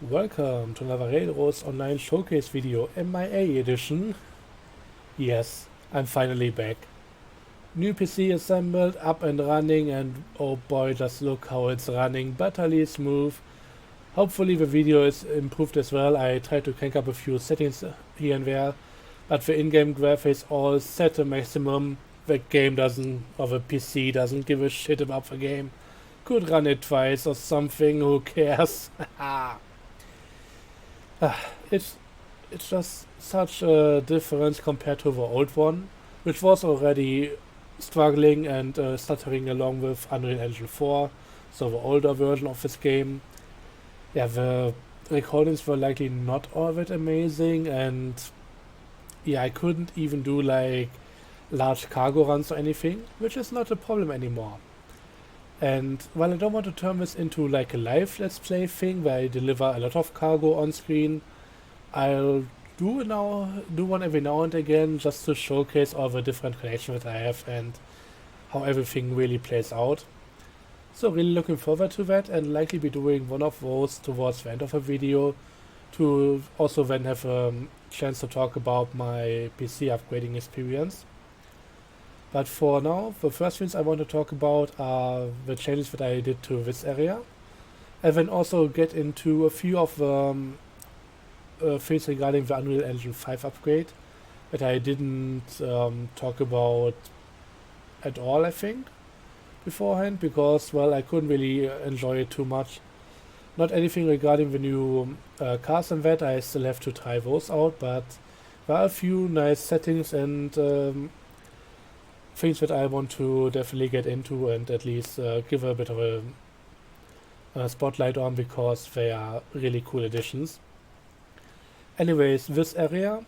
Welcome to another Railroads Online Showcase video, M.I.A. edition. Yes, I'm finally back. New PC assembled, up and running, and oh boy, just look how it's running, butterly smooth. Hopefully the video is improved as well. I tried to crank up a few settings here and there, but the in-game graphics all set to maximum. The game doesn't, or the PC doesn't give a shit about the game. Could run it twice or something, who cares? It's it's just such a difference compared to the old one, which was already struggling and stuttering along with Unreal Engine 4, so the older version of this game. Yeah, the recordings were likely not all that amazing, and yeah, I couldn't even do like large cargo runs or anything, which is not a problem anymore. And while I don't want to turn this into like a live let's play thing where I deliver a lot of cargo on screen, I'll do one every now and again just to showcase all the different connections that I have and how everything really plays out. So really looking forward to that, and likely be doing one of those towards the end of the video to also then have a chance to talk about my PC upgrading experience. But for now, the first things I want to talk about are the changes that I did to this area, and then also get into a few of the things regarding the Unreal Engine 5 upgrade that I didn't talk about at all, I think, beforehand, because, well, I couldn't really enjoy it too much. Not anything regarding the new cars and that, I still have to try those out, but there are a few nice settings and things that I want to definitely get into and at least give a bit of a spotlight on, because they are really cool additions. Anyways, this area,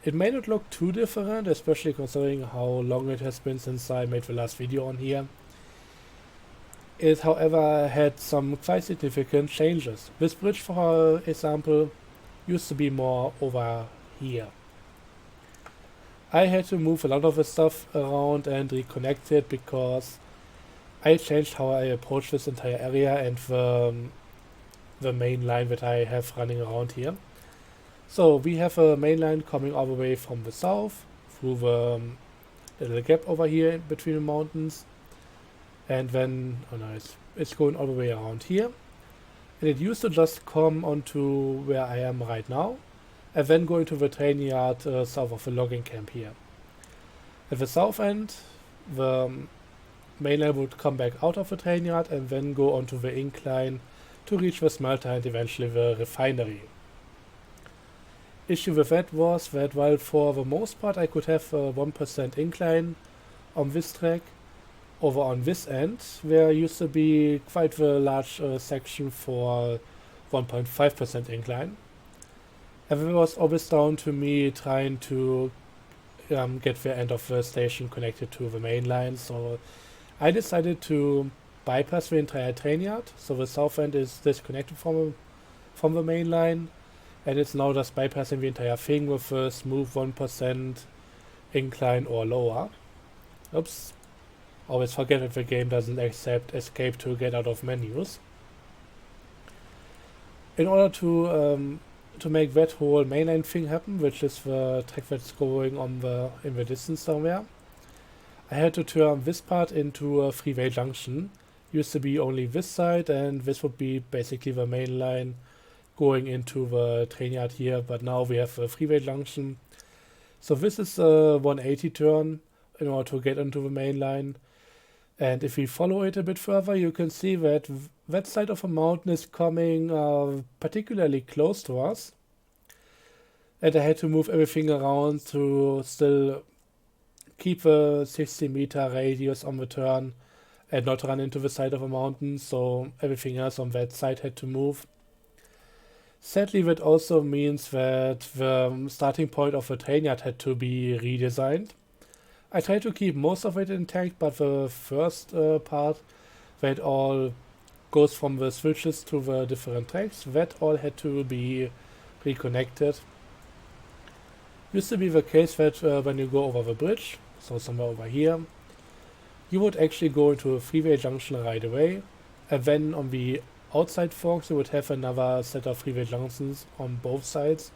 it may not look too different, especially considering how long it has been since I made the last video on here. It, however, had some quite significant changes. This bridge, for example, used to be more over here. I had to move a lot of the stuff around and reconnect it because I changed how I approach this entire area and the main line that I have running around here. So we have a main line coming all the way from the south through the little gap over here between the mountains, and then it's going all the way around here. And it used to just come onto where I am right now, and then go into the train yard south of the logging camp here. At the south end, the main line would come back out of the train yard and then go onto the incline to reach the smelter and eventually the refinery. Issue with that was that while for the most part I could have a 1% incline on this track, over on this end there used to be quite a large section for 1.5% incline. And it was always down to me trying to get the end of the station connected to the main line, so I decided to bypass the entire train yard, so the south end is disconnected from the main line, and it's now just bypassing the entire thing with a smooth 1% incline or lower. Oops. Always forget that the game doesn't accept escape to get out of menus. In order to make that whole mainline thing happen, which is the track that's going on in the distance somewhere, I had to turn this part into a freeway junction. Used to be only this side, and this would be basically the main line going into the train yard here, but now we have a freeway junction. So this is a 180 turn in order to get into the main line. And if we follow it a bit further, you can see that that side of the mountain is coming particularly close to us. And I had to move everything around to still keep a 60-meter radius on the turn and not run into the side of a mountain, so everything else on that side had to move. Sadly, that also means that the starting point of the train yard had to be redesigned. I tried to keep most of it intact, but the first part, that all goes from the switches to the different tracks, that all had to be reconnected. Used to be the case that when you go over the bridge, so somewhere over here, you would actually go into a freeway junction right away, and then on the outside forks, you would have another set of freeway junctions on both sides,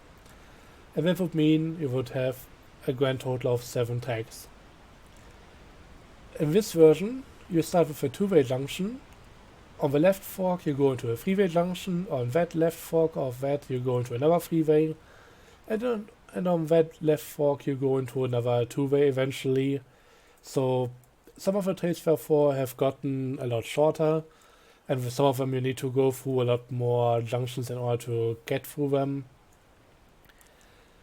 and that would mean you would have a grand total of 7 tracks. In this version, you start with a two-way junction. On the left fork, you go into a freeway junction. On that left fork of that, you go into another freeway. And on that left fork, you go into another two-way eventually. So some of the trails, therefore, have gotten a lot shorter. And with some of them, you need to go through a lot more junctions in order to get through them.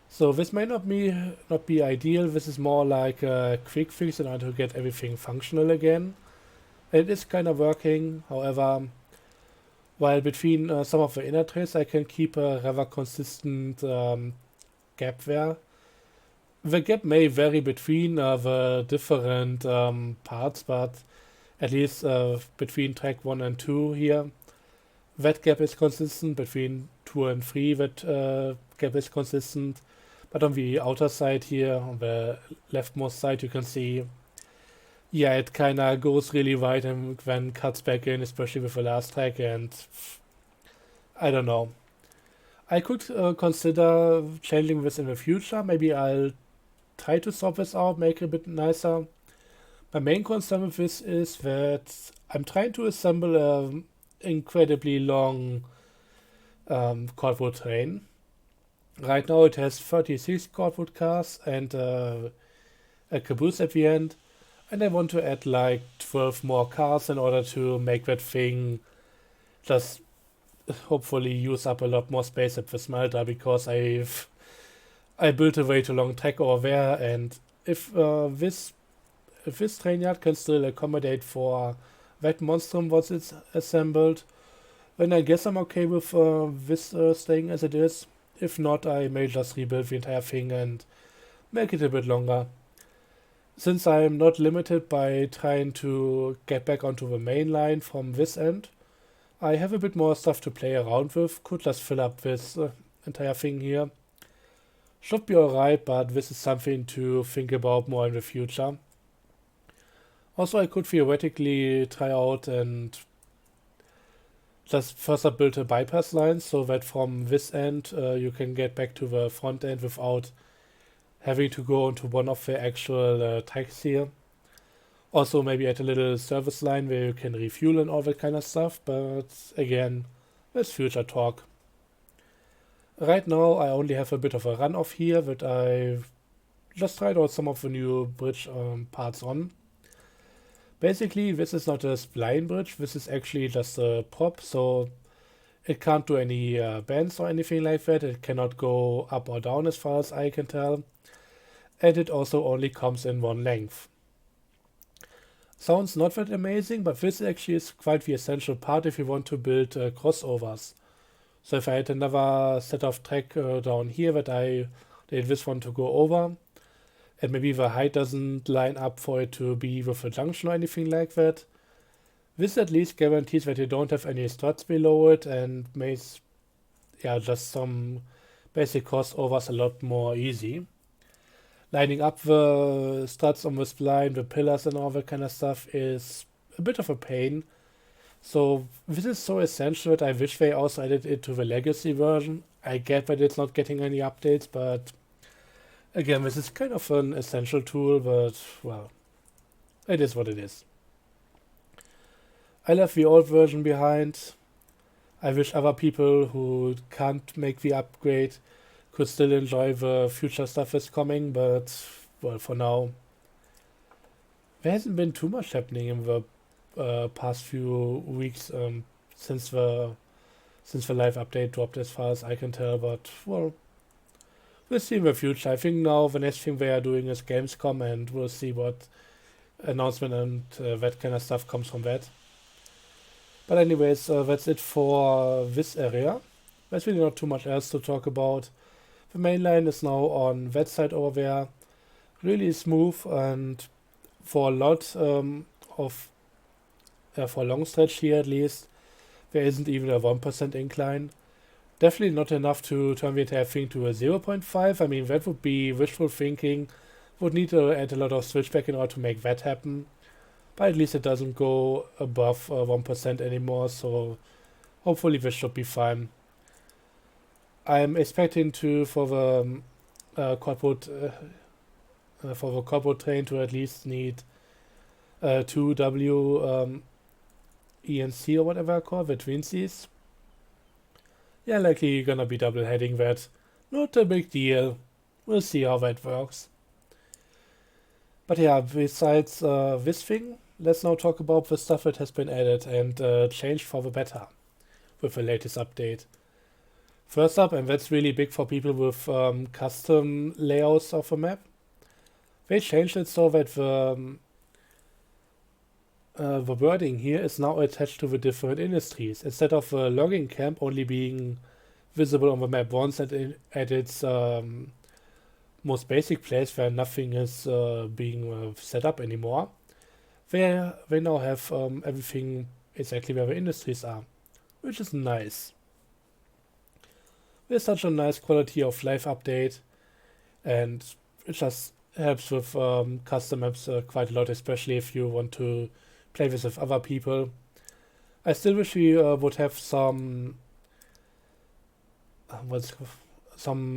So this may not be ideal. This is more like a quick fix in order to get everything functional again. It is kind of working. However, while between some of the inner trails, I can keep a rather consistent gap there. The gap may vary between the different parts, but at least between track 1 and 2 here, that gap is consistent. Between 2 and 3, that gap is consistent. But on the outer side here, on the leftmost side, you can see, yeah, it kind of goes really wide and then cuts back in, especially with the last track, and I don't know. I could consider changing this in the future. Maybe I'll try to sort this out, make it a bit nicer. My main concern with this is that I'm trying to assemble an incredibly long cordwood train. Right now it has 36 cordwood cars and a caboose at the end. And I want to add like 12 more cars in order to make that thing just hopefully use up a lot more space at the smelter, because I built a way too long track over there, and if this train yard can still accommodate for that monstrum once it's assembled, then I guess I'm okay with this staying as it is. If not, I may just rebuild the entire thing and make it a bit longer. Since I'm not limited by trying to get back onto the main line from this end, I have a bit more stuff to play around with. Could just fill up this entire thing here. Should be alright, but this is something to think about more in the future. Also, I could theoretically try out and just further build a bypass line so that from this end you can get back to the front end without having to go into one of the actual tracks here. Also maybe add a little service line where you can refuel and all that kind of stuff, but again, that's future talk. Right now I only have a bit of a runoff here that I just tried out some of the new bridge parts on. Basically, this is not a spline bridge, this is actually just a prop, so it can't do any bends or anything like that. It cannot go up or down as far as I can tell. And it also only comes in one length. Sounds not that amazing, but this actually is quite the essential part if you want to build crossovers. So if I had another set of track down here that I did this one to go over, and maybe the height doesn't line up for it to be with a junction or anything like that, this at least guarantees that you don't have any struts below it and makes just some basic crossovers a lot more easy. Lining up the struts on the spline, the pillars and all that kind of stuff is a bit of a pain. So this is so essential that I wish they also added it to the legacy version. I get that it's not getting any updates, but again, this is kind of an essential tool, but well, it is what it is. I left the old version behind. I wish other people who can't make the upgrade could still enjoy the future stuff that's coming, but well, for now, there hasn't been too much happening in the past few weeks since the live update dropped, as far as I can tell. But well, we'll see in the future. I think now the next thing they are doing is Gamescom, and we'll see what announcement and that kind of stuff comes from that. But anyways, that's it for this area. There's really not too much else to talk about. The main line is now on that side over there. Really smooth, and for a lot for a long stretch here at least, there isn't even a 1% incline. Definitely not enough to turn the entire thing to a 0.5. I mean, that would be wishful thinking. Would need to add a lot of switchback in order to make that happen. But at least it doesn't go above 1% anymore, so hopefully this should be fine. I'm expecting to for the corporate train to at least need 2 ENC or whatever I call the twinsies. Yeah, likely gonna be double heading that. Not a big deal. We'll see how that works. But yeah, besides this thing, let's now talk about the stuff that has been added and changed for the better with the latest update. First up, and that's really big for people with custom layouts of a map, they changed it so that the wording here is now attached to the different industries. Instead of the logging camp only being visible on the map once at its most basic place where nothing is being set up anymore, they now have everything exactly where the industries are, which is nice. There's such a nice quality of life update, and it just helps with custom maps quite a lot, especially if you want to play this with other people. I still wish we would have some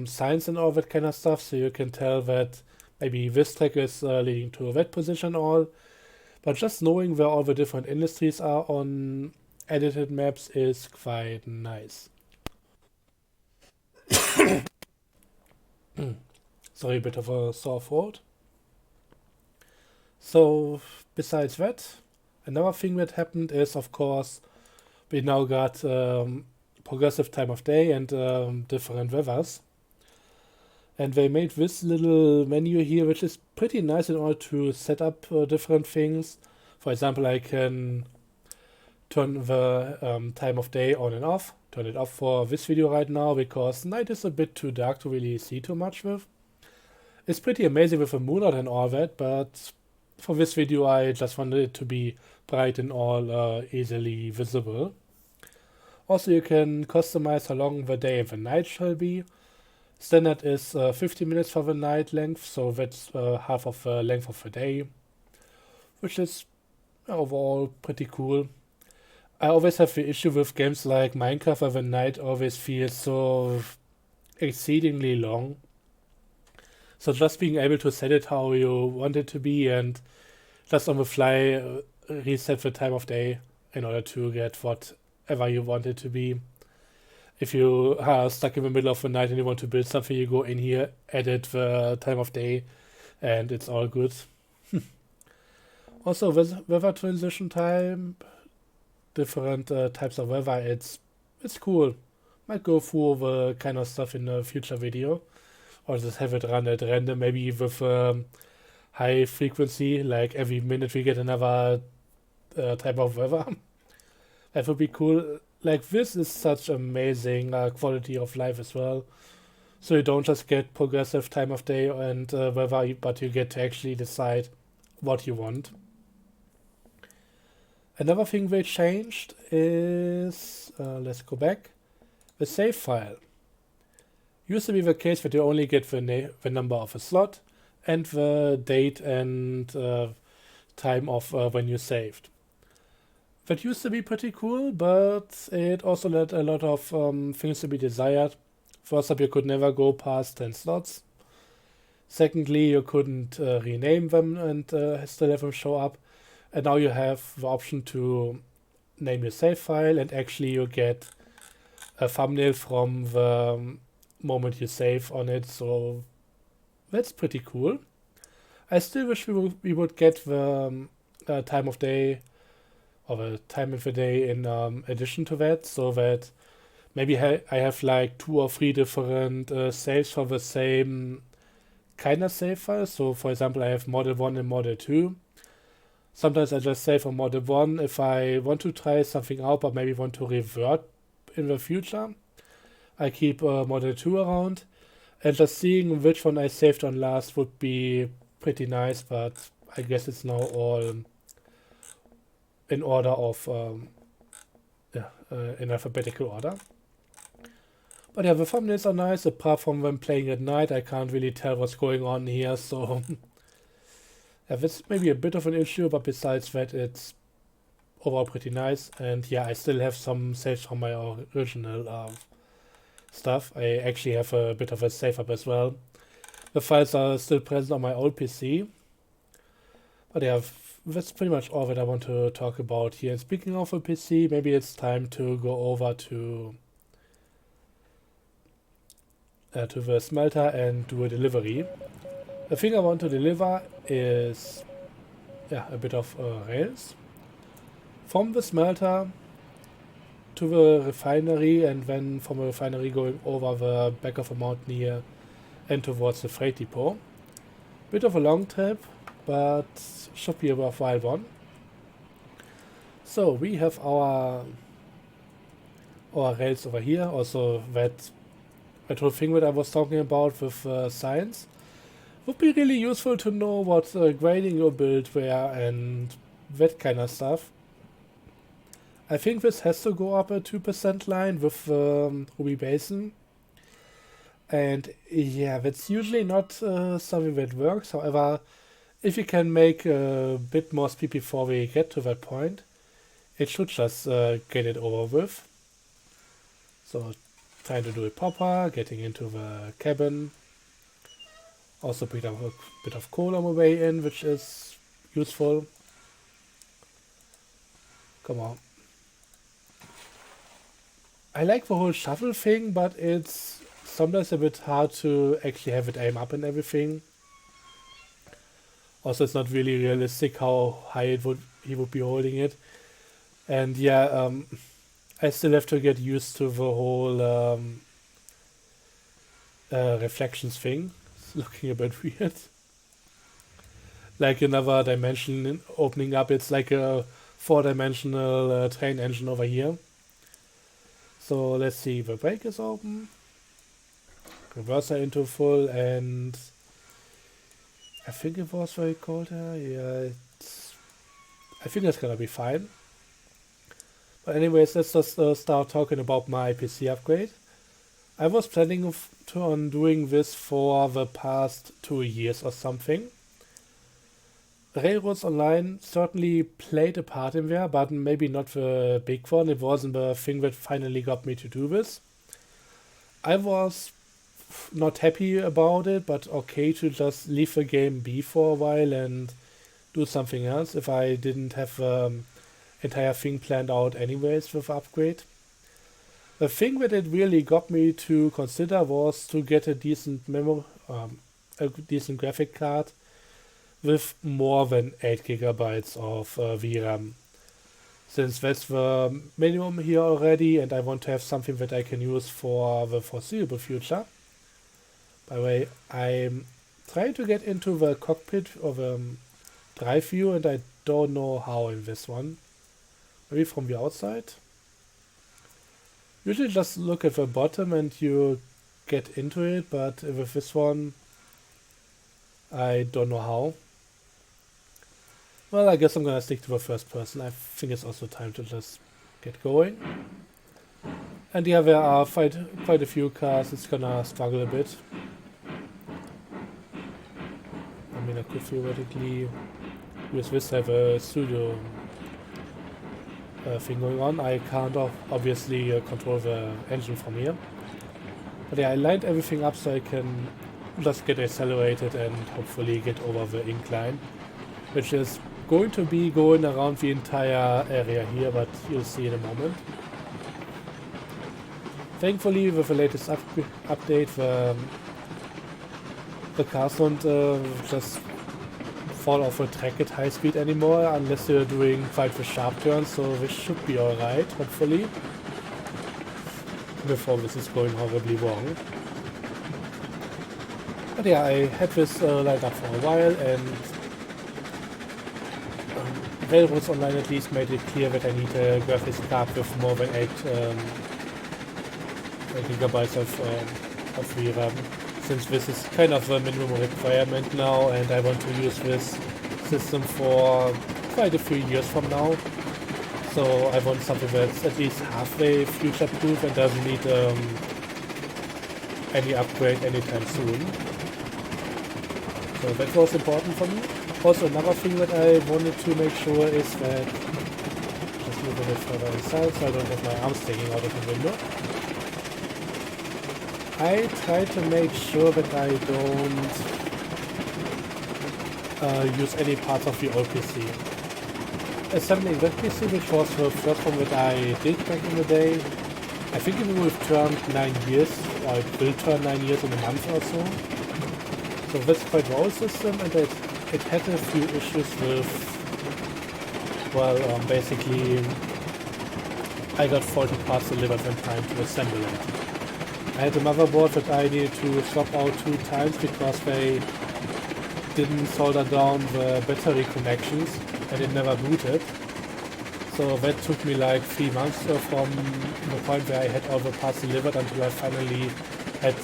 signs and all that kind of stuff, so you can tell that maybe this track is leading to that position all. But just knowing where all the different industries are on edited maps is quite nice. Sorry, a bit of a sore throat. So, besides that, another thing that happened is, of course, we now got progressive time of day and different weathers. And they made this little menu here, which is pretty nice in order to set up different things. For example, I can turn the time of day on and off. Turn it off for this video right now because night is a bit too dark to really see too much with. It's pretty amazing with the moon out and all that, but for this video I just wanted it to be bright and all easily visible. Also, you can customize how long the day and the night shall be. Standard is 50 minutes for the night length, so that's half of the length of the day, which is overall pretty cool. I always have the issue with games like Minecraft where the night always feels so exceedingly long. So just being able to set it how you want it to be and just on the fly reset the time of day in order to get whatever you want it to be. If you are stuck in the middle of the night and you want to build something, you go in here, edit the time of day, and it's all good. Also, weather transition time, different types of weather, it's cool. Might go through the kind of stuff in a future video, or just have it run at random, maybe with high frequency, like every minute we get another type of weather. That would be cool. Like, this is such amazing quality of life as well. So you don't just get progressive time of day and weather, but you get to actually decide what you want. Another thing they changed is, let's go back, the save file. Used to be the case that you only get the number of a slot and the date and time of when you saved. That used to be pretty cool, but it also led a lot of things to be desired. First up, you could never go past 10 slots. Secondly, you couldn't rename them and still have them show up. And now you have the option to name your save file, and actually you get a thumbnail from the moment you save on it. So that's pretty cool. I still wish we would get the time of day or the time of the day in addition to that, so that maybe I have like 2 or 3 different saves for the same kind of save file. So for example, I have model 1 and model 2. Sometimes I just save on model 1 if I want to try something out but maybe want to revert in the future. I keep model 2 around, and just seeing which one I saved on last would be pretty nice, but I guess it's now all in order of in alphabetical order. But yeah, the thumbnails are nice. Apart from when playing at night, I can't really tell what's going on here, so yeah, that's maybe a bit of an issue, but besides that, it's overall pretty nice. And yeah, I still have some saves from my original stuff. I actually have a bit of a save up as well. The files are still present on my old PC. But yeah, that's pretty much all that I want to talk about here. And speaking of a PC, maybe it's time to go over to the Smelter and do a delivery. The thing I want to deliver is a bit of rails from the smelter to the refinery, and then from the refinery going over the back of a mountain here and towards the freight depot. Bit of a long trip, but should be a worthwhile one. So we have our rails over here. Also that whole thing that I was talking about with science. Would be really useful to know what grading your build were and that kind of stuff. I think this has to go up a 2% line with Ruby Basin. And yeah, that's usually not something that works. However, if you can make a bit more speed before we get to that point, it should just get it over with. So trying to do it proper, getting into the cabin. Also picked up a bit of coal on my way in, which is useful. Come on. I like the whole shuffle thing, but it's sometimes a bit hard to actually have it aim up and everything. Also, it's not really realistic how high he would be holding it. And yeah, I still have to get used to the whole reflections thing. Looking a bit weird. Like another dimension opening up. It's like a 4-dimensional train engine over here. So let's see. The brake is open. Reverser into full, and I think it was very cold here. Yeah, I think that's gonna be fine. But anyways, let's just start talking about my PC upgrade. I was planning on doing this for the past 2 years or something. Railroads Online certainly played a part in there, but maybe not the big one. It wasn't the thing that finally got me to do this. I was not happy about it, but okay to just leave the game be for a while and do something else if I didn't have the entire thing planned out anyways with upgrade. The thing that it really got me to consider was to get a decent a decent graphic card with more than 8 gigabytes of VRAM. Since that's the minimum here already, and I want to have something that I can use for the foreseeable future. By the way, I'm trying to get into the cockpit of drive view, and I don't know how in this one. Maybe from the outside? Usually just look at the bottom and you get into it, but with this one, I don't know how. Well, I guess I'm gonna stick to the first person. I think it's also time to just get going. And yeah, there are quite a few cars. It's gonna struggle a bit. I mean, I could theoretically use this to have a studio thing going on. I can't obviously control the engine from here. But yeah, I lined everything up so I can just get accelerated and hopefully get over the incline, which is going to be going around the entire area here, but you'll see in a moment. Thankfully, with the latest update, the cars don't just fall off a track at high speed anymore, unless you're doing quite the sharp turns, so this should be alright, hopefully. Before this is going horribly wrong. But yeah, I had this lined up for a while, and Railroads Online at least made it clear that I need a graphics card with more than 8 gigabytes of VRAM, since this is kind of a minimum requirement now, and I want to use this system for quite a few years from now. So I want something that's at least halfway future-proof and doesn't need any upgrade anytime soon. So that was important for me. Also, another thing that I wanted to make sure is that move a bit further inside so I don't have my arms sticking out of the window. I try to make sure that I don't use any parts of the old PC. Assembling that PC, which was the first one that I did back in the day, I think it will have turned 9 years, or it will turn 9 years in a month or so. So that's quite an old system, and it had a few issues with, well, basically I got faulty parts delivered in time to assemble it. I had a motherboard that I needed to swap out 2 times because they didn't solder down the battery connections and it never booted. So that took me like 3 months from the point where I had all the parts delivered until I finally had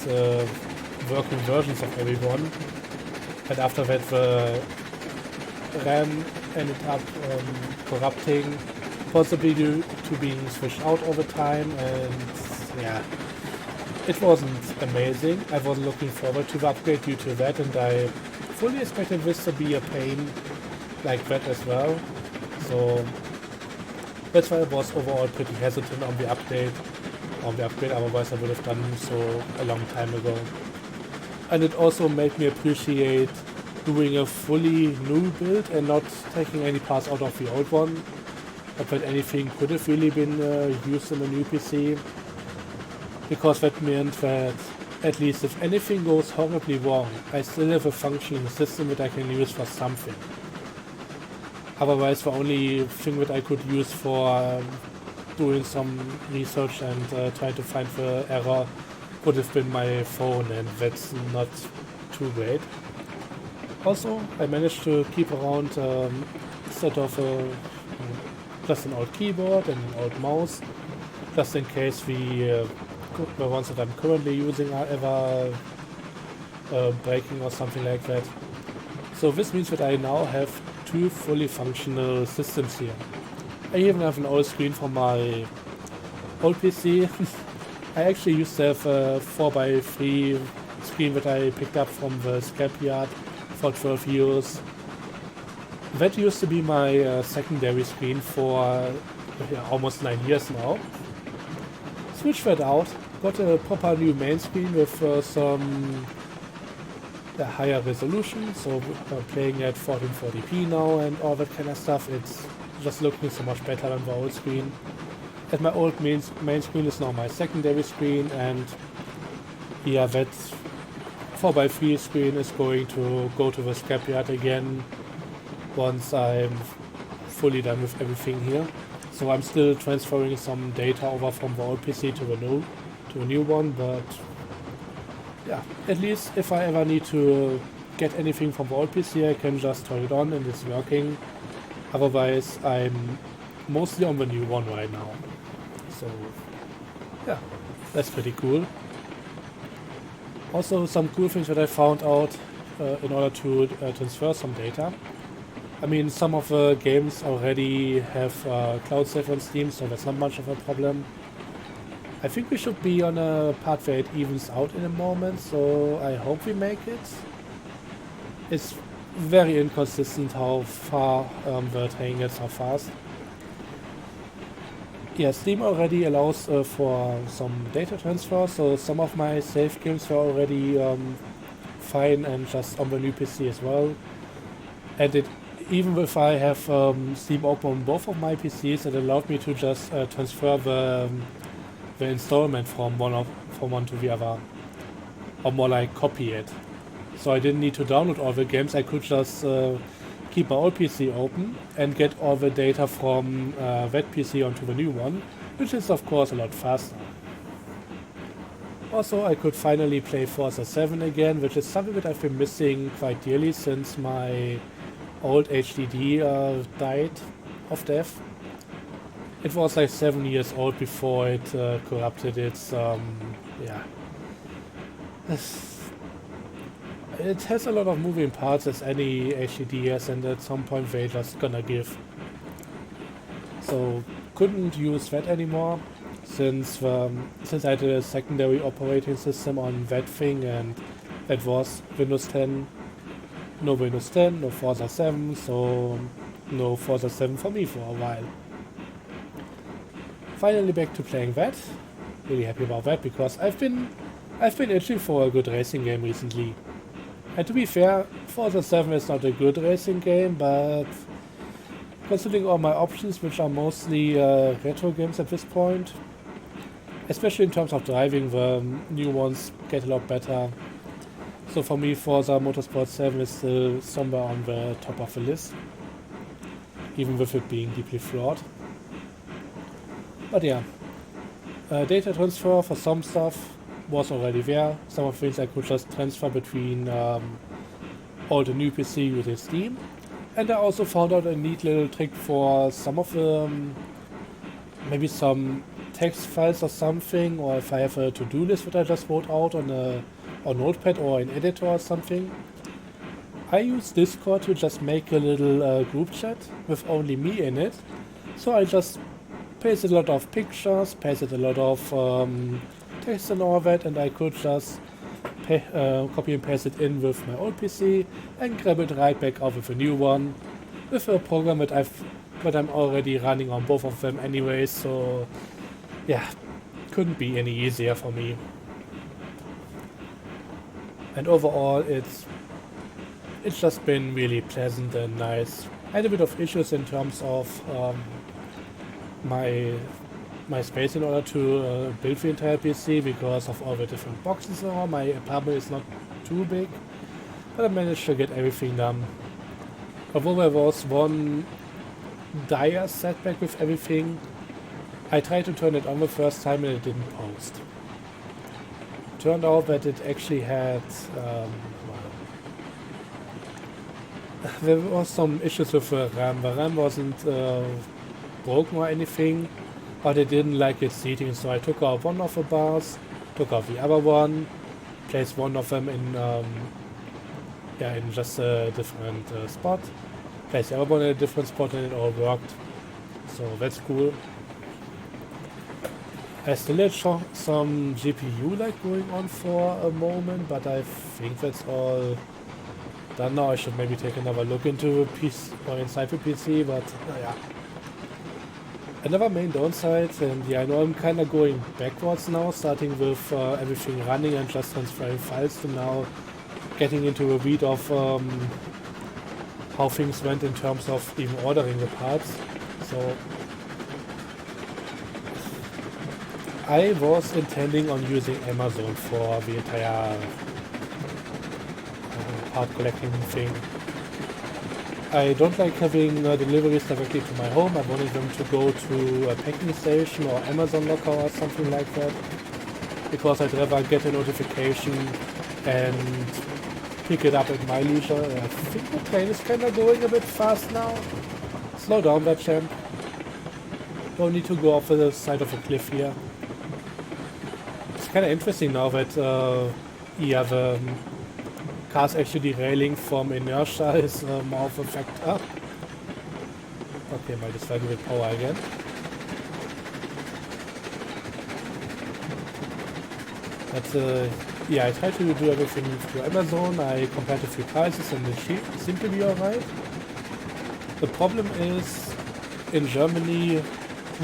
working versions of every one. And after that the RAM ended up corrupting, possibly due to being switched out all the time, and yeah, it wasn't amazing. I wasn't looking forward to the upgrade due to that, and I fully expected this to be a pain like that as well. So that's why I was overall pretty hesitant on the upgrade, otherwise I would have done so a long time ago. And it also made me appreciate doing a fully new build and not taking any parts out of the old one. But that anything could have really been used in a new PC. Because that meant that at least if anything goes horribly wrong, I still have a functioning system that I can use for something. Otherwise, the only thing that I could use for doing some research and trying to find the error would have been my phone, and that's not too great. Also, I managed to keep around instead of just an old keyboard and an old mouse, just in case the ones that I'm currently using are ever breaking or something like that. So this means that I now have 2 fully functional systems here. I even have an old screen from my old PC. I actually used to have a 4x3 screen that I picked up from the scrapyard for 12 euros. That used to be my secondary screen for almost 9 years now. Switched that out, got a proper new main screen with some higher resolution, so playing at 1440p now and all that kind of stuff. It's just looking so much better than the old screen. And my old main screen is now my secondary screen, and yeah, that 4x3 screen is going to go to the scrapyard again once I'm fully done with everything here. So I'm still transferring some data over from the old PC to a new one, but yeah, at least if I ever need to get anything from the old PC, I can just turn it on and it's working. Otherwise, I'm mostly on the new one right now. So yeah, that's pretty cool. Also, some cool things that I found out in order to transfer some data. I mean, some of the games already have cloud save on Steam, so that's not much of a problem. I think we should be on a part where it evens out in a moment, so I hope we make it. It's very inconsistent how far the train gets so fast. Yeah, Steam already allows for some data transfer, so some of my save games were already fine and just on the new PC as well. And even if I have Steam open on both of my PCs, it allowed me to just transfer the installment from one to the other, or more like copy it. So I didn't need to download all the games. I could just keep my old PC open and get all the data from that PC onto the new one, which is of course a lot faster. Also, I could finally play Forza 7 again, which is something that I've been missing quite dearly since my old HDD died of death. It was like 7 years old before it corrupted its, yeah. It has a lot of moving parts as any HDD has, and at some point they're just gonna give. So couldn't use that anymore since I had a secondary operating system on that thing, and that was Windows 10. No Windows 10, no Forza 7, so no Forza 7 for me for a while. finally back to playing that. Really happy about that because I've been itching for a good racing game recently. And to be fair, Forza 7 is not a good racing game, but considering all my options, which are mostly retro games at this point, especially in terms of driving, the new ones get a lot better. So for me, Forza Motorsport 7 is still somewhere on the top of the list, even with it being deeply flawed. But yeah, data transfer for some stuff was already there. Some of the things I could just transfer between old and new PC using Steam. And I also found out a neat little trick for some of the, maybe some text files or something, or if I have a to-do list that I just wrote out on a notepad or an editor or something. I use Discord to just make a little group chat with only me in it. So I just pasted a lot of pictures, pasted a lot of text and all that, and I could just copy and paste it in with my old PC and grab it right back out with a new one with a program that I'm already running on both of them anyway. So yeah, couldn't be any easier for me. And overall, it's just been really pleasant and nice. I had a bit of issues in terms of my space in order to build the entire PC because of all the different boxes and all. My apartment is not too big, but I managed to get everything done. Although there was one dire setback with everything, I tried to turn it on the first time and it didn't post. Turned out that it actually had there was some issues with the RAM. The RAM wasn't broken or anything, but it didn't like its seating, so I took out one of the bars, took out the other one, placed one of them in just a different spot, placed the other one in a different spot, and it all worked. So that's cool. I still had some GPU lag going on for a moment, but I think that's all done now. I should maybe take another look into the PC or inside the PC, but yeah. Another main downside, and yeah, I know I'm kind of going backwards now, starting with everything running and just transferring files to now getting into a weed of how things went in terms of even ordering the parts. So I was intending on using Amazon for the entire part collecting thing. I don't like having deliveries directly to my home. I wanted them to go to a packing station or Amazon locker or something like that, because I'd rather get a notification and pick it up at my leisure. I think the train is kind of going a bit fast now. Slow down that champ. Don't need to go off the side of a cliff here. It's kind of interesting now that the cars actually derailing from inertia is more of a factor. Okay, might as well give it power again. But yeah, I tried to do everything through Amazon. I compared a few prices and it seemed to be alright. The problem is, in Germany,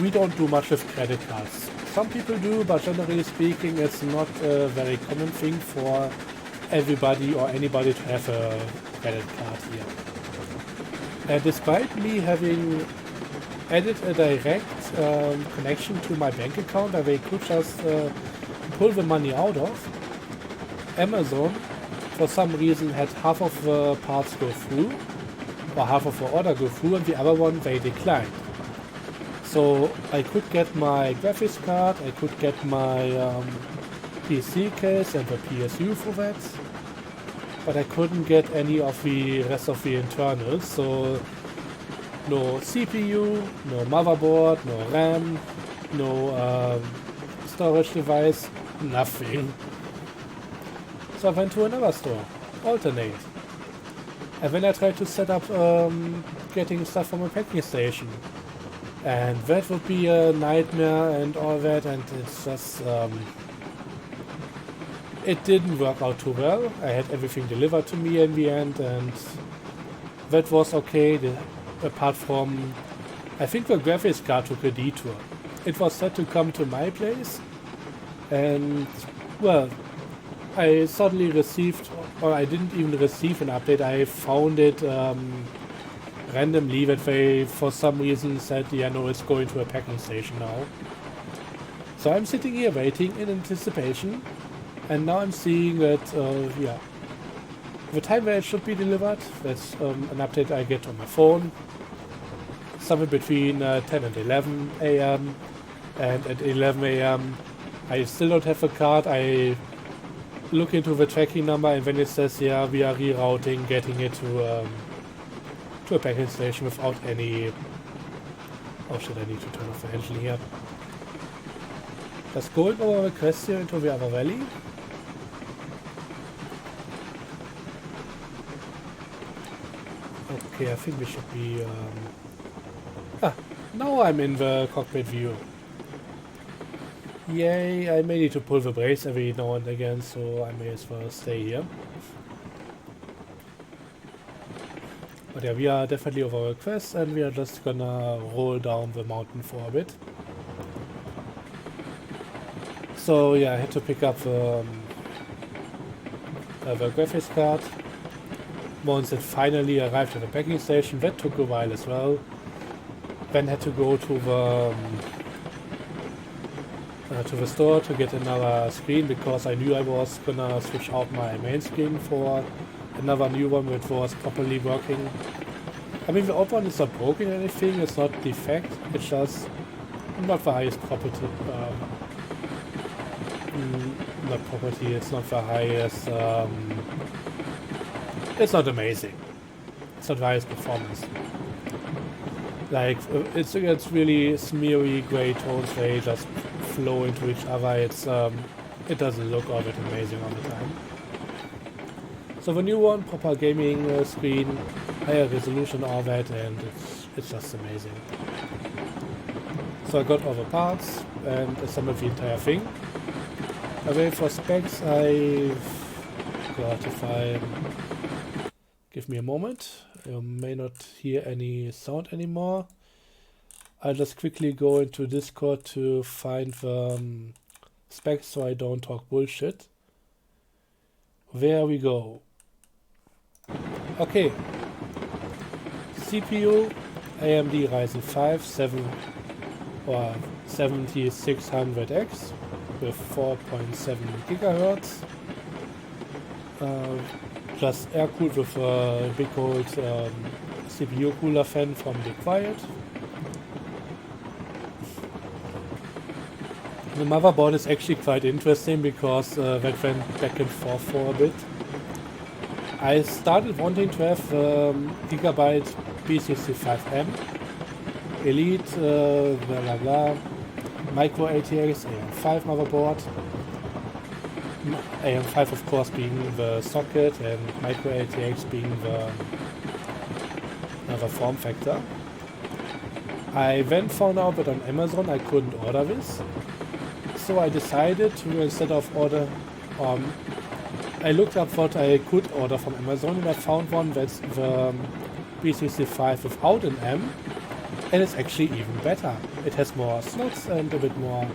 we don't do much with credit cards. Some people do, but generally speaking, it's not a very common thing for everybody or anybody to have a credit card here. And despite me having added a direct connection to my bank account that they could just pull the money out of, Amazon for some reason had half of the parts go through, or half of the order go through, and the other one they declined. So I could get my graphics card, I could get my PC case and the PSU for that, but I couldn't get any of the rest of the internals. So no CPU, no motherboard, no RAM, no storage device, nothing. So I went to another store, Alternate. And then I tried to set up getting stuff from a packing station. And that would be a nightmare and all that, and it's just it didn't work out too well. I had everything delivered to me in the end, and that was okay, apart from, I think the graphics card took a detour. it was set to come to my place, and well, I suddenly received, or I didn't even receive an update. I found it randomly that they, for some reason, said, yeah, no, it's going to a packing station now. So I'm sitting here waiting in anticipation, and now I'm seeing that, yeah, the time where it should be delivered, that's an update I get on my phone, somewhere between 10 and 11 a.m. And at 11 a.m. I still don't have a card. I look into the tracking number, and when it says, yeah, we are rerouting, getting it to a packing station without any... Oh shit, I need to turn off the engine here. Just going over the quest here into the other valley. Okay, I think we should be... now I'm in the cockpit view. Yay, I may need to pull the brakes every now and again, so I may as well stay here. But yeah, we are definitely over our quest, and we are just gonna roll down the mountain for a bit. So yeah, I had to pick up the graphics card. Once it finally arrived at the packing station, that took a while as well. Then had to go to the store to get another screen, because I knew I was gonna switch out my main screen for another new one which was properly working. I mean, the old one is not broken or anything, it's not defect, it's just not the highest property. Not property, it's not the highest, it's not amazing. It's not the highest performance. Like, it's really smeary gray tones, they just flow into each other. It doesn't look all that amazing all the time. So the new one, proper gaming screen, higher resolution, all that, and it's just amazing. So I got all the parts and assembled the entire thing. I wait for specs. Give me a moment. You may not hear any sound anymore. I'll just quickly go into Discord to find the specs so I don't talk bullshit. There we go. Okay. CPU AMD Ryzen 5 7600X with 4.7 GHz. Just air cooled with a big old CPU cooler fan from Be Quiet. The motherboard is actually quite interesting because that went back and forth for a bit. I started wanting to have Gigabyte B65M, Elite, blah blah blah, Micro ATX AM5 motherboard. AM5 of course being the socket and Micro ATX being the form factor. I then found out that on Amazon I couldn't order this. So I decided to, instead of order, I looked up what I could order from Amazon, and I found one that's the B65 without an M, and it's actually even better. It has more slots and a bit more,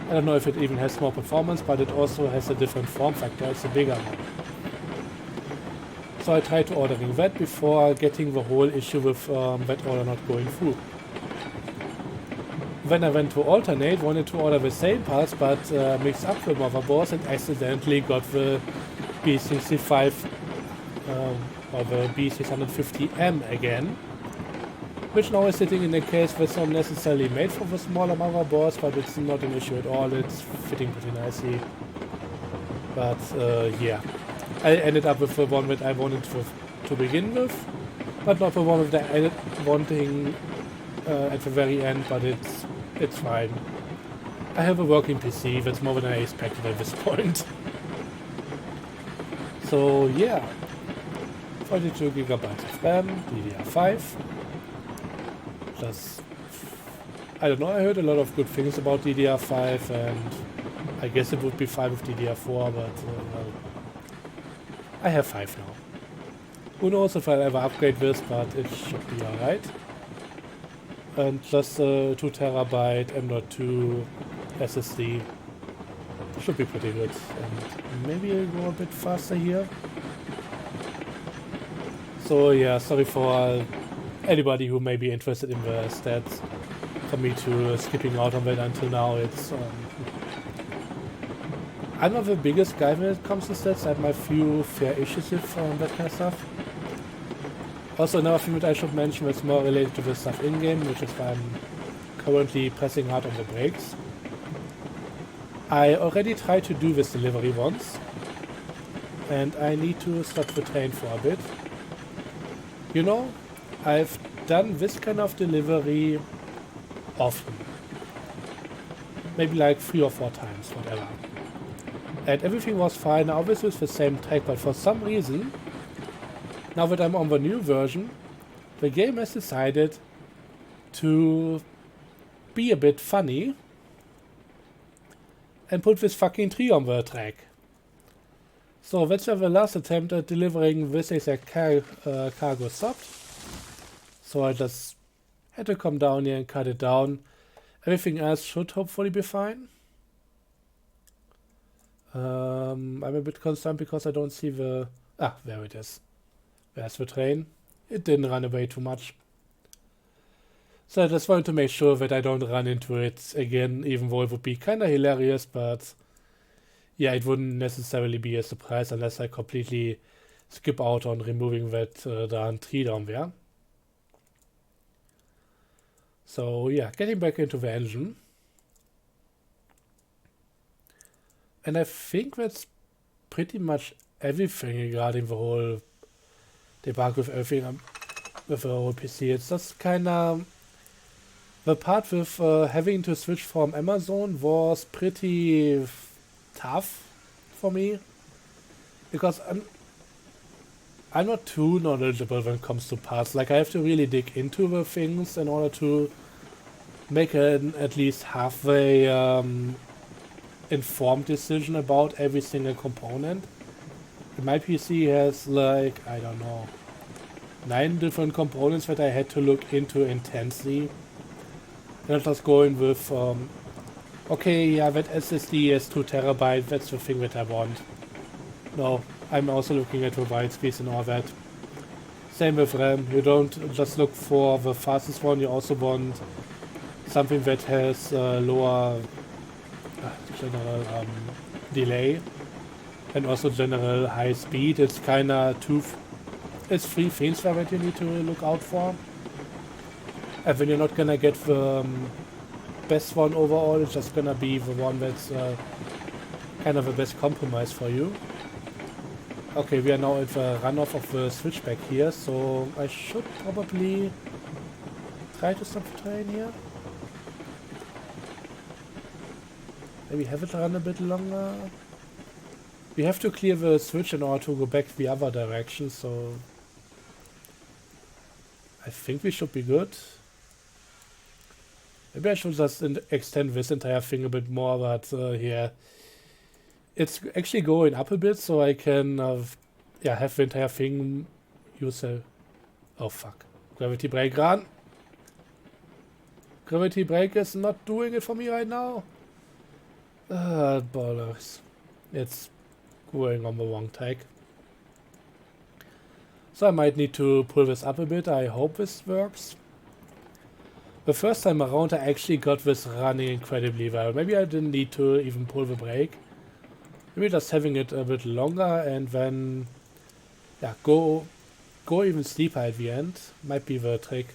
I don't know if it even has more performance, but it also has a different form factor, it's a bigger one. So I tried to ordering that before getting the whole issue with that order not going through. Then I went to alternate, wanted to order the same parts, but mixed up the motherboards and accidentally got the B65 or the B650M again, which now is sitting in a case that's not necessarily made for the smaller motherboards, but it's not an issue at all, it's fitting pretty nicely. But yeah, I ended up with the one that I wanted to begin with, but not the one that I ended wanting at the very end, but it's fine. I have a working PC, that's more than I expected at this point. So yeah, 42 gigabytes of RAM, DDR5. Just, I don't know, I heard a lot of good things about DDR5, and I guess it would be fine with DDR4, but well, I have 5 now. Who knows if I'll ever upgrade this, but it should be alright. and just a 2 terabyte M.2 SSD. Should be pretty good. And maybe I'll go a bit faster here. So yeah, sorry for anybody who may be interested in the stats. For me to skipping out on that until now, it's I'm not the biggest guy when it comes to stats. I have my few fair issues with that kind of stuff. Also, another thing that I should mention that's more related to the stuff in-game, which is why I'm currently pressing hard on the brakes. I already tried to do this delivery once, and I need to stop the train for a bit. You know, I've done this kind of delivery often. Maybe like 3 or 4 times, whatever. And everything was fine, obviously with the same track, but for some reason, now that I'm on the new version, the game has decided to be a bit funny and put this fucking tree on the track. So that's where the last attempt at delivering this exact cargo stopped. So I just had to come down here and cut it down. Everything else should hopefully be fine. I'm a bit concerned because I don't see the... Ah, there it is. There's the train. It didn't run away too much. So I just wanted to make sure that I don't run into it again, even though it would be kind of hilarious, but yeah, it wouldn't necessarily be a surprise unless I completely skip out on removing that darn tree down there. So yeah, getting back into the engine. And I think that's pretty much everything regarding the whole debug with everything with the whole PC. It's just kind of the part with having to switch from Amazon was pretty tough for me because I'm not too knowledgeable when it comes to parts. Like I have to really dig into the things in order to make an at least halfway informed decision about every single component. My PC has like, I don't know, 9 different components that I had to look into intensely. And I'm just going with, okay, yeah, that SSD is 2 terabyte, that's the thing that I want. No, I'm also looking at the white space and all that. Same with RAM, you don't just look for the fastest one, you also want something that has lower general delay and also general high speed. It's kind of it's 3 things that you need to look out for. And when you're not gonna get the best one overall, it's just gonna be the one that's kind of the best compromise for you. Okay, we are now at the runoff of the switchback here, so I should probably try to stop the train here. Maybe have it run a bit longer. We have to clear the switch in order to go back the other direction, so I think we should be good. Maybe I should just extend this entire thing a bit more, but yeah. It's actually going up a bit, so I can have the entire thing use a... Oh fuck. Gravity brake run! Gravity brake is not doing it for me right now. Bollocks. It's going on the wrong tag. So I might need to pull this up a bit. I hope this works. The first time around I actually got this running incredibly well. Maybe I didn't need to even pull the brake. Maybe just having it a bit longer and then go even steeper at the end might be the trick.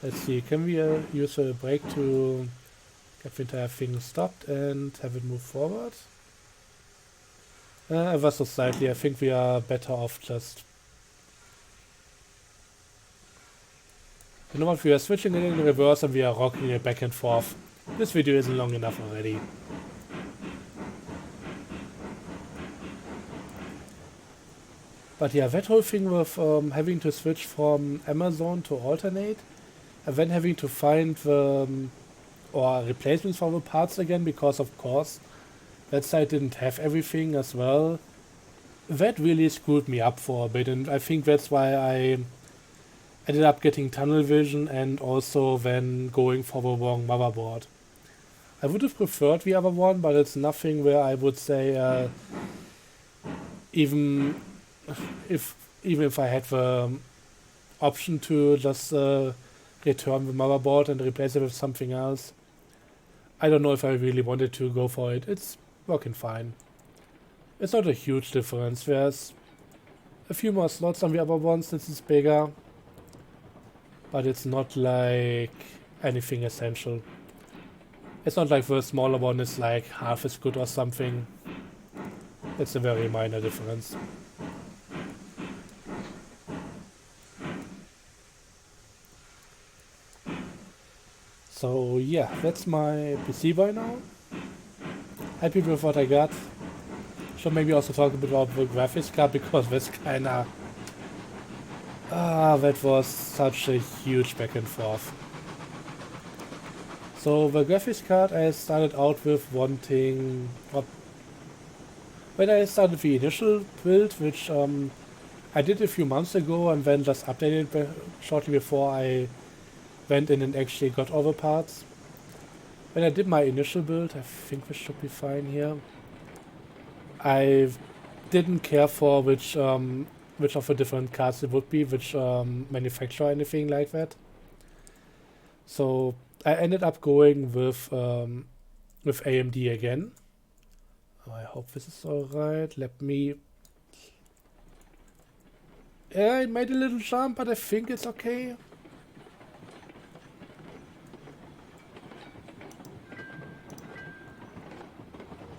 Let's see, can we use a brake to get the entire thing stopped and have it move forward? Ever so slightly, I think we are better off just... You know what, we are switching it in reverse and we are rocking it back and forth. This video isn't long enough already. But yeah, that whole thing with having to switch from Amazon to alternate and then having to find or replacements for the parts again, because of course that site didn't have everything as well. that really screwed me up for a bit, and I think that's why I ended up getting tunnel vision and also then going for the wrong motherboard. I would have preferred the other one, but it's nothing where I would say even if I had the option to just return the motherboard and replace it with something else, I don't know if I really wanted to go for it. It's working fine. It's not a huge difference. There's a few more slots on the other ones. This is bigger, but it's not like anything essential. It's not like the smaller one is like half as good or something. It's a very minor difference. So yeah, that's my PC by now. Happy with what I got. Should maybe also talk a bit about the graphics card because that's kinda... that was such a huge back and forth. So the graphics card I started out with wanting... when I started the initial build, which I did a few months ago and then just updated shortly before I went in and actually got all the parts. When I did my initial build, I think this should be fine here. I didn't care for which of the different cards it would be, which manufacturer or anything like that. So I ended up going with AMD again. I hope this is alright. Let me... Yeah, I made a little jump, but I think it's okay.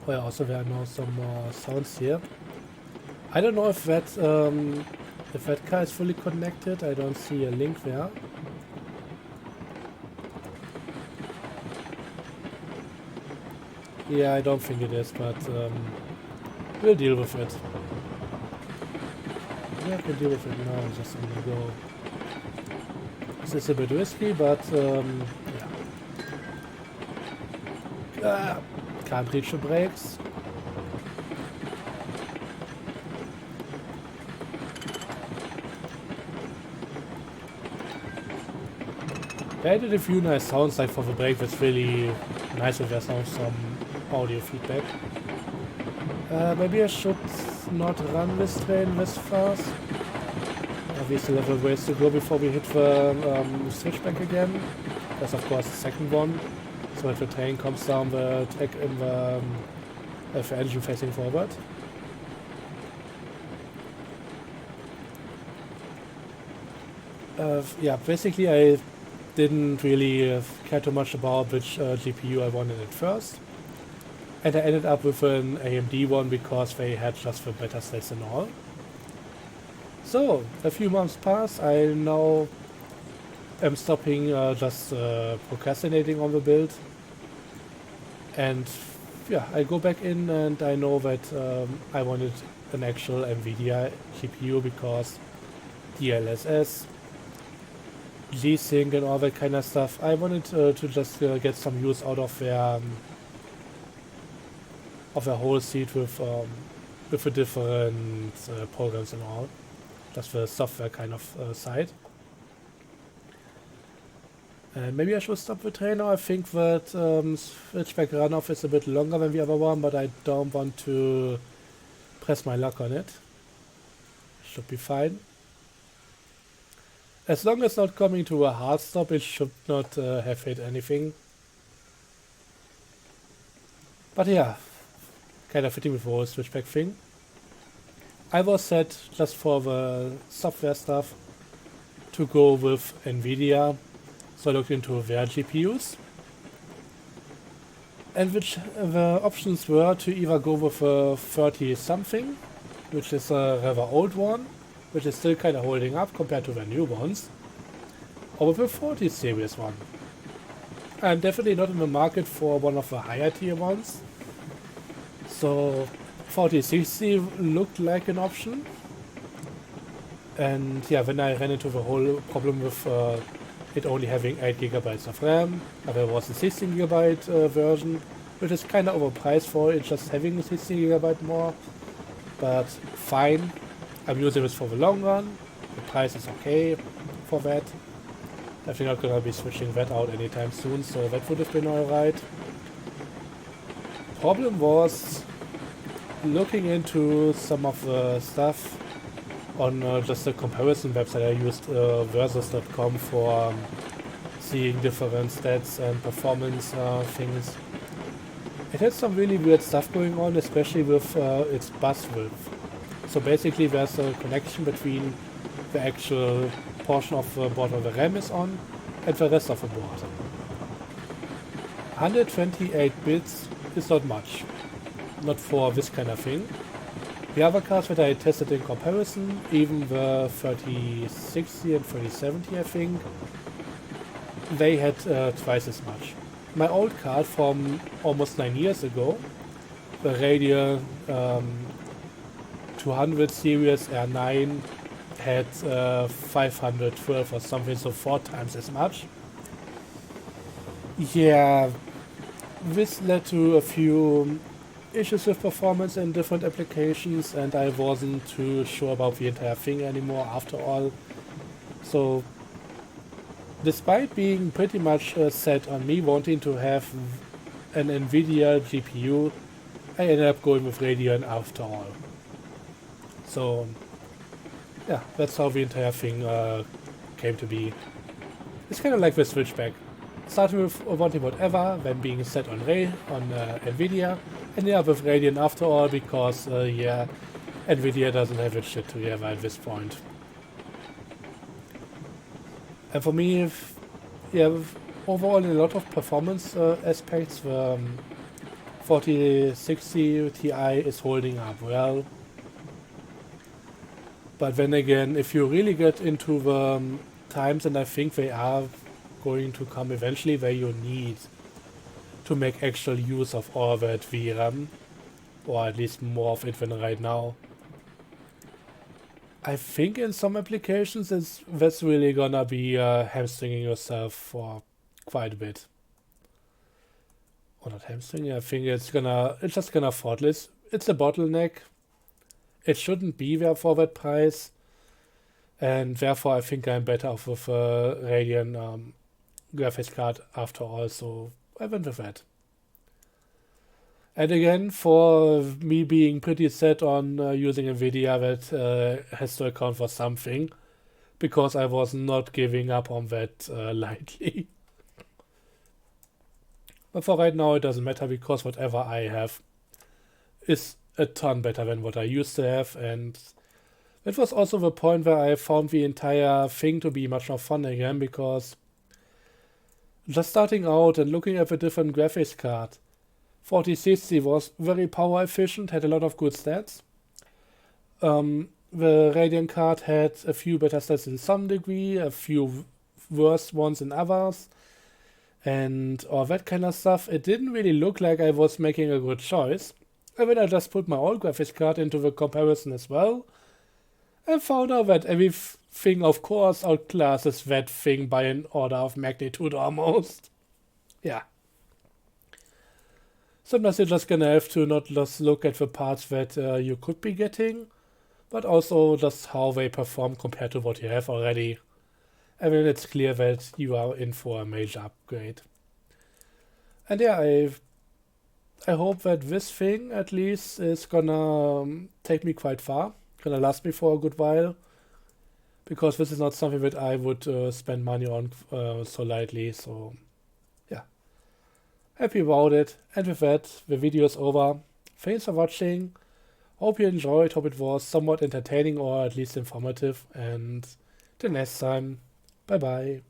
Oh yeah, also there are now some more sounds here. I don't know if that car is fully connected. I don't see a link there. Yeah, I don't think it is, but we'll deal with it. Yeah, I can deal with it now. Just gonna go. This is a bit risky, but yeah. Can't reach the brakes. I did a few nice sounds like for the brake. That's really nice if there's now some audio feedback. Maybe I should not run this train this fast. We still have a ways to go before we hit the switchback again. That's of course the second one. So if the train comes down the track in the engine facing forward. Yeah, basically I didn't really care too much about which GPU I wanted at first. And I ended up with an AMD one because they had just the better stats and all. So, a few months pass, I now am stopping just procrastinating on the build. And yeah, I go back in and I know that I wanted an actual NVIDIA GPU because DLSS, G-Sync and all that kind of stuff. I wanted to just get some use out of their whole suite with the different programs and all. Just the software kind of side. And maybe I should stop the train now. I think that switchback runoff is a bit longer than the other one, but I don't want to press my luck on it. Should be fine. As long as not coming to a hard stop, it should not have hit anything. But yeah, kind of fitting with the whole switchback thing. I was set just for the software stuff to go with NVIDIA. So I looked into their GPUs. And which the options were to either go with a 30 something, which is a rather old one, which is still kind of holding up compared to the new ones, or with a 40 series one. I'm definitely not in the market for one of the higher tier ones. So 4060 looked like an option. And yeah, then I ran into the whole problem with it only having 8GB of RAM. There was a 16GB version, which is kind of overpriced for it just having a 16GB more. but fine. I'm using this for the long run. The price is okay for that. Definitely not gonna be switching that out anytime soon, so that would have been alright. Problem was looking into some of the stuff on just the comparison website I used, versus.com, for seeing different stats and performance things. It had some really weird stuff going on, especially with its bus width. So basically there's a connection between the actual portion of the board where the RAM is on and the rest of the board. 128 bits is not much. Not for this kind of thing. The other cards that I tested in comparison, even the 3060 and 3070 I think, they had twice as much. My old card from almost 9 years ago, the Radeon 200 series R9, had 512 or something, so 4 times as much. Yeah, this led to a few issues with performance in different applications, and I wasn't too sure about the entire thing anymore after all. So despite being pretty much set on me wanting to have an NVIDIA GPU, I ended up going with Radeon after all. So yeah, that's how the entire thing came to be. It's kind of like the switchback. Starting with wanting whatever, then being set on NVIDIA, and yeah, with Radeon after all, because yeah, NVIDIA doesn't have its shit together at this point. And for me, overall in a lot of performance aspects, the 4060 Ti is holding up well. But then again, if you really get into the times, and I think they are going to come eventually, where you need to make actual use of all that VRAM, or at least more of it than right now, I think in some applications that's really gonna be hamstringing yourself for quite a bit. Or not hamstringing, I think it's just gonna throttles. It's a bottleneck. It shouldn't be there for that price, and therefore I think I'm better off with a Radeon graphics card after all, so I went with that. And again, for me being pretty set on using NVIDIA, that has to account for something, because I was not giving up on that lightly. But for right now it doesn't matter, because whatever I have is a ton better than what I used to have, and that was also the point where I found the entire thing to be much more fun again, because just starting out and looking at the different graphics card, 4060 was very power efficient, had a lot of good stats. The Radeon card had a few better stats in some degree, a few worse ones in others, and all that kind of stuff. It didn't really look like I was making a good choice. And then I just put my old graphics card into the comparison as well, and found out that everything of course outclasses that thing by an order of magnitude almost. Yeah. Sometimes you're just gonna have to not just look at the parts that you could be getting, but also just how they perform compared to what you have already. And then it's clear that you are in for a major upgrade. And yeah, I hope that this thing at least is gonna take me quite far, gonna last me for a good while, because this is not something that I would spend money on so lightly, so yeah. Happy about it, and with that, the video is over. Thanks for watching, hope you enjoyed, hope it was somewhat entertaining or at least informative, and till next time, bye bye.